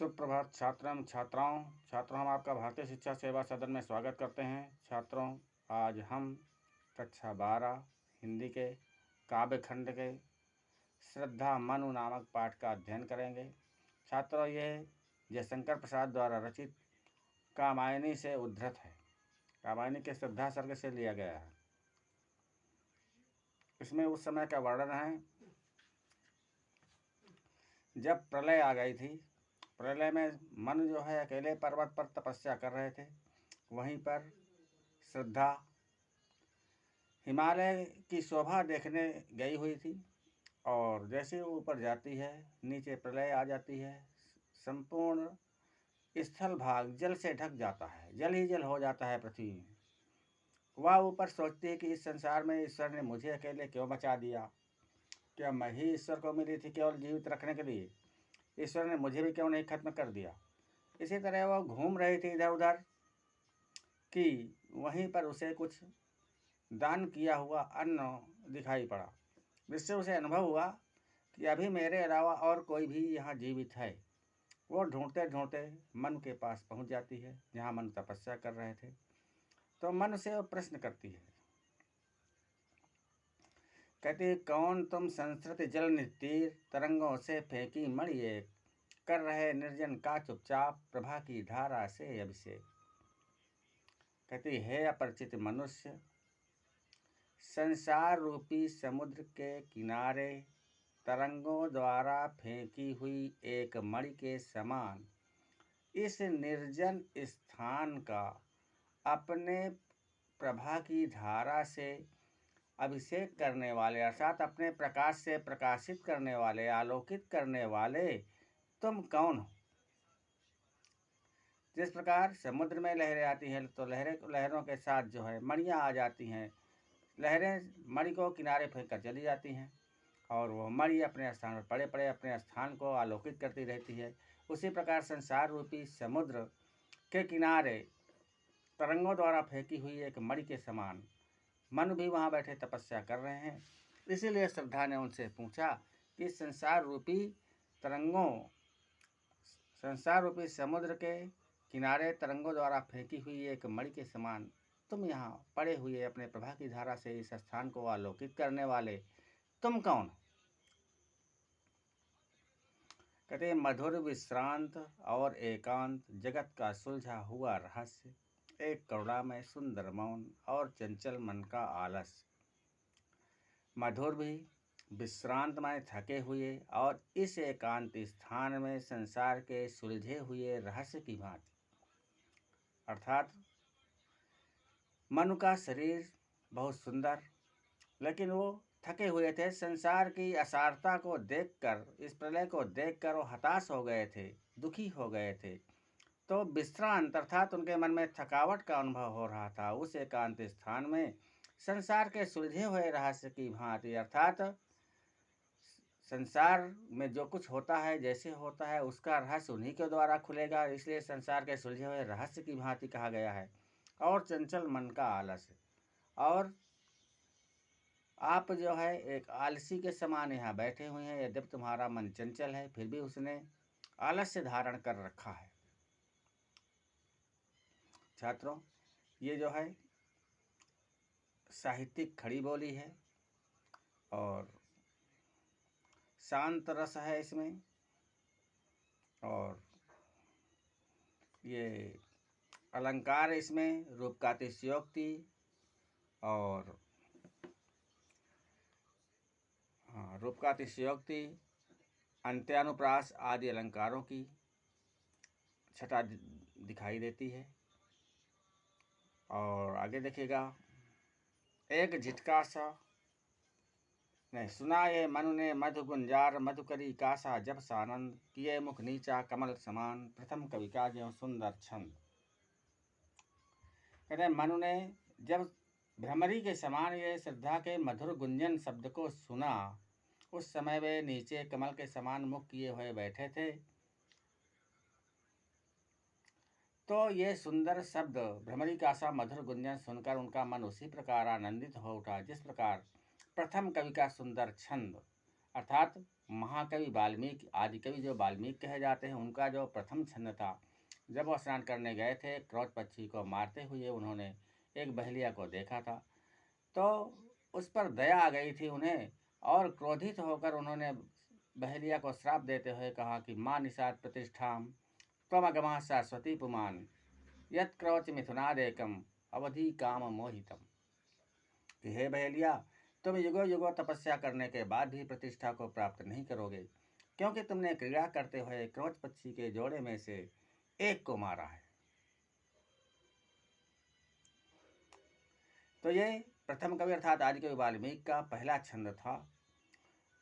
सुप्रभात छात्र एवं छात्रों हम आपका भारतीय शिक्षा सेवा सदन में स्वागत करते हैं। छात्रों, आज हम कक्षा 12 हिंदी के काव्य खंड के श्रद्धा मनु नामक पाठ का अध्ययन करेंगे। छात्रों, यह जयशंकर प्रसाद द्वारा रचित कामायनी से उद्धृत है। कामायनी के श्रद्धा सर्ग से लिया गया है। इसमें उस समय का वर्णन है जब प्रलय आ गई थी। प्रलय में मनु जो है अकेले पर्वत पर तपस्या कर रहे थे। वहीं पर श्रद्धा हिमालय की शोभा देखने गई हुई थी और जैसे वो ऊपर जाती है नीचे प्रलय आ जाती है। संपूर्ण स्थल भाग जल से ढक जाता है, जल ही जल हो जाता है पृथ्वी में। वह ऊपर सोचती है कि इस संसार में ईश्वर ने मुझे अकेले क्यों बचा दिया। क्या मैं ही ईश्वर को मिली थी केवल जीवित रखने के लिए? ईश्वर ने मुझे भी क्यों नहीं खत्म कर दिया। इसी तरह वह घूम रही थी इधर उधर कि वहीं पर उसे कुछ दान किया हुआ अन्न दिखाई पड़ा, जिससे उसे अनुभव हुआ कि अभी मेरे अलावा और कोई भी यहाँ जीवित है। वो ढूंढते ढूंढते मन के पास पहुँच जाती है जहाँ मन तपस्या कर रहे थे। तो मन से वो प्रश्न करती है, कहती, कौन तुम संस्कृत जल नितीर तरंगों से फेंकी मणि एक, कर रहे निर्जन का चुपचाप प्रभा की धारा से अभिषेक। कहती, हे अपरिचित मनुष्य, संसार रूपी समुद्र के किनारे तरंगों द्वारा फेंकी हुई एक मणि के समान इस निर्जन स्थान का अपने प्रभा की धारा से अभिषेक करने वाले, अर्थात अपने प्रकाश से प्रकाशित करने वाले, आलोकित करने वाले तुम कौन हो? जिस प्रकार समुद्र में लहरें आती हैं तो लहरों के साथ जो है मणियाँ आ जाती हैं। लहरें मणि को किनारे फेंक कर चली जाती हैं और वो मणि अपने स्थान पर पड़े पड़े अपने स्थान को आलोकित करती रहती है। उसी प्रकार संसार रूपी समुद्र के किनारे तरंगों द्वारा फेंकी हुई एक मणि के समान मनु भी वहाँ बैठे तपस्या कर रहे हैं। इसीलिए श्रद्धा ने उनसे पूछा कि संसार रूपी समुद्र के किनारे तरंगों द्वारा फेंकी हुई एक मणि के समान तुम यहाँ पड़े हुए अपने प्रभा की धारा से इस स्थान को आलोकित करने वाले तुम कौन? कहते, मधुर विश्रांत और एकांत जगत का सुलझा हुआ रहस्य, एक करुणामय सुंदर मौन और चंचल मन का आलस्य। मधुर भी, विश्रांतमय, थके हुए और इस एकांत स्थान में संसार के सुलझे हुए रहस्य की भांति। अर्थात मनु का शरीर बहुत सुंदर, लेकिन वो थके हुए थे। संसार की असारता को देखकर, इस प्रलय को देखकर वो हताश हो गए थे, दुखी हो गए थे। तो विश्रांत अर्थात उनके मन में थकावट का अनुभव हो रहा था। उस एकांत स्थान में संसार के सुलझे हुए रहस्य की भांति, अर्थात संसार में जो कुछ होता है, जैसे होता है, उसका रहस्य उन्हीं के द्वारा खुलेगा। इसलिए संसार के सुलझे हुए रहस्य की भांति कहा गया है। और चंचल मन का आलस्य, और आप जो है एक आलसी के समान यहाँ बैठे हुए हैं। यद्यपि तुम्हारा मन चंचल है, फिर भी उसने आलस्य धारण कर रखा है। छात्रों, ये जो है साहित्यिक खड़ी बोली है और शांत रस है इसमें, और ये अलंकार इसमें रूपकातिशयोक्ति और रूपकातिशयोक्ति, अंत्यानुप्रास आदि अलंकारों की छटा दिखाई देती है। और आगे देखिएगा, एक झिटका सा नहीं सुना ये मनु ने मधु गुंजार, मधुकरी कासा जब सानंद, किए मुख नीचा कमल समान, प्रथम कवि का ज्यों सुंदर छंद। कहते मनु ने जब भ्रमरी के समान ये श्रद्धा के मधुर गुंजन शब्द को सुना, उस समय वे नीचे कमल के समान मुख किए हुए बैठे थे। तो ये सुंदर शब्द भ्रमरी का सा मधुर गुंजन सुनकर उनका मन उसी प्रकार आनंदित हो उठा जिस प्रकार प्रथम कवि का सुंदर छंद, अर्थात महाकवि वाल्मीकि, आदिकवि जो वाल्मीकि कहे जाते हैं, उनका जो प्रथम छंद था, जब वो स्नान करने गए थे, क्रोच पक्षी को मारते हुए उन्होंने एक बहेलिया को देखा था, तो उस पर दया आ गई थी उन्हें, और क्रोधित होकर उन्होंने बहेलिया को श्राप देते हुए कहा कि माँ निषाद प्रतिष्ठाम त्वमगमः शाश्वती पुमान यत् क्रोच मिथुनादेकम अवधि काम मोहितम, कि हे बहेलिया, तुम युगों युगों तपस्या करने के बाद भी प्रतिष्ठा को प्राप्त नहीं करोगे, क्योंकि तुमने क्रीड़ा करते हुए क्रोच पक्षी के जोड़े में से एक को मारा है। तो ये प्रथम कवि अर्थात आदिकवि वाल्मीकि का पहला छंद था,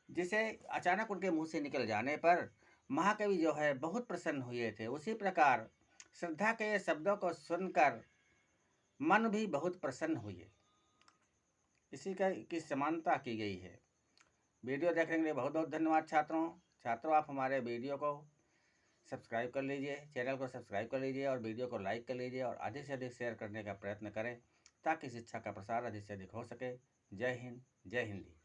जिसे अचानक उनके मुंह से निकल जाने पर महाकवि जो है बहुत प्रसन्न हुए थे। उसी प्रकार श्रद्धा के ये शब्दों को सुनकर मन भी बहुत प्रसन्न हुए। इसी की समानता की गई है। वीडियो देखने के लिए बहुत बहुत धन्यवाद छात्रों। आप हमारे वीडियो को सब्सक्राइब कर लीजिए, चैनल को सब्सक्राइब कर लीजिए और वीडियो को लाइक कर लीजिए और अधिक से अधिक शेयर करने का प्रयत्न करें, ताकि शिक्षा का प्रसार अधिक से अधिक हो सके। जय हिंद, जय हिंदी।